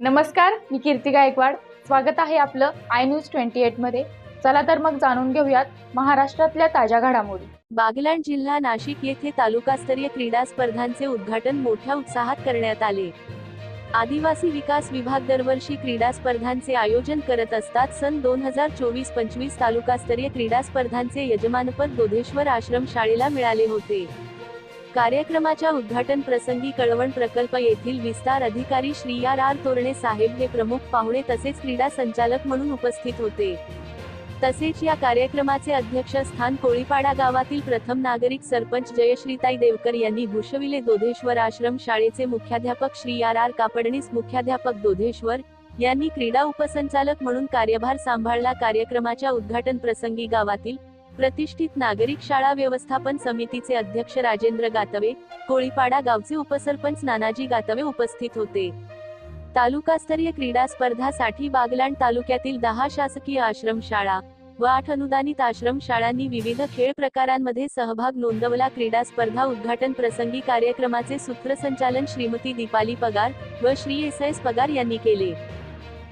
नमस्कार, मी कीर्ती गायकवाड। स्वागत आहे आपलं आय न्यूज 28 मध्ये। चला तर मग जाणून घेऊयात महाराष्ट्रातल्या ताज्या घडामोडी। बागलाण जिल्हा नाशिक येथे तालुकास्तरीय क्रीडा स्पर्धांचे उद्घाटन मोठ्या उत्साहात करण्यात आले। आदिवासी विकास विभाग दरवर्षी क्रीडा स्पर्धांचे आयोजन करत असतात। सन 2024-25 तालुकास्तरीय क्रीडा स्पर्धांचे यजमानपद दोधेश्वर आश्रम शाळेला मिळाले होते। कार्यक्रमाच्या उद्घाटन प्रसंगी कळवण प्रकल्प येथील विस्तार अधिकारी श्री आर तोरणे साहेब हे प्रमुख पाहुणे तसेच क्रीडा संचालक म्हणून उपस्थित होते। तसेच या कार्यक्रमाचे अध्यक्षस्थान कोळीपाडा गावातील प्रथम नागरिक सरपंच जयश्रीताई देवकर यांनी भूषविले। दोधेश्वर आश्रम शाळेचे मुख्याध्यापक श्री आर कापडणीस मुख्याध्यापक दोधेश्वर यांनी क्रीडा उपसंचालक म्हणून कार्यभार सांभाळला। कार्यक्रमाच्या उद्घाटन प्रसंगी गावातील प्रतिष्ठित नागरिक शाळा व्यवस्थापन समितीचे अध्यक्ष राजेंद्र गातवे, कोळीपाडा गावचे उपसरपंच नानाजी गातवे उपस्थित होते। तालुकास्तरीय क्रीडा स्पर्धासाठी बागलाण तालुक्यातील 10 शासकीय आश्रम शाळा व 8 अनुदानित आश्रम शाळांनी विविध खेळ प्रकारांमध्ये सहभाग नोंदवला। क्रीडा स्पर्धा उद्घाटन प्रसंगी कार्यक्रमाचे सूत्रसंचालन श्रीमती दीपाली पगार व श्री एस पगार यांनी केले।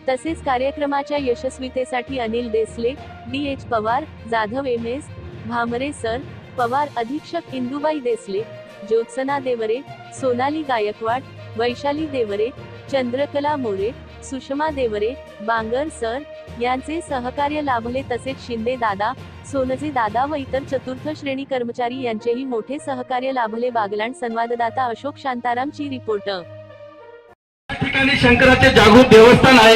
तसेच कार्यक्रमाच्या यशस्वीतेसाठी Anil Desle, D H. Pawar, Jadhav M S. Bhamre sir, Pawar अधीक्षक इंदुबाई देसले, ज्योत्सना देवरे, सोनाली गायकवाड, वैशाली देवरे, चंद्रकला मोरे, सुषमा देवरे, बांगर सर यांचे सहकार्य लाभले। तसेच शिंदे दादा, सोनजे दादा व इतर चतुर्थ श्रेणी कर्मचारी यांचेही मोठे सहकार्य लाभले। बागलाण संवाददाता अशोक शांतारामची रिपोर्ट। ठिकाणी शंकराचे जागृत देवस्थान आहे।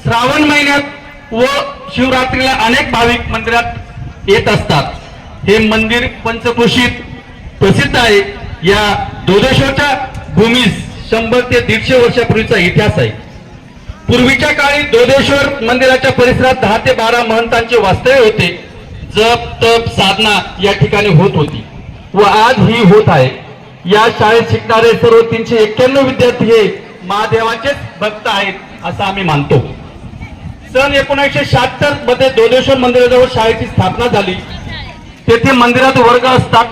श्रावण महिन्यात व शिवरात्रीला अनेक भाविक मंदिरात येत असतात। हे मंदिर पंचक्रोशीत प्रसिद्ध आहे। या दोधेश्वरच्या भूमीस 100 ते 150 वर्षापूर्वीचा इतिहास आहे। पूर्वीच्या काळी दोधेश्वर मंदिराच्या परिसरात 10 ते 12 महंतांचे वास्तव्य होते। जप तप साधना या ठिकाणी होत होती व आज ही होत आहे। या शाळेत शिकणारे सर्व 391 विद्यार्थी हे महादेवाचेच भक्त आहेत असं आम्ही मानतो। सन 1976 मध्ये दोधेश्वर मंदिराजवळ शाळेची स्थापना झाली। तेथे मंदिरात वर्ग असतात।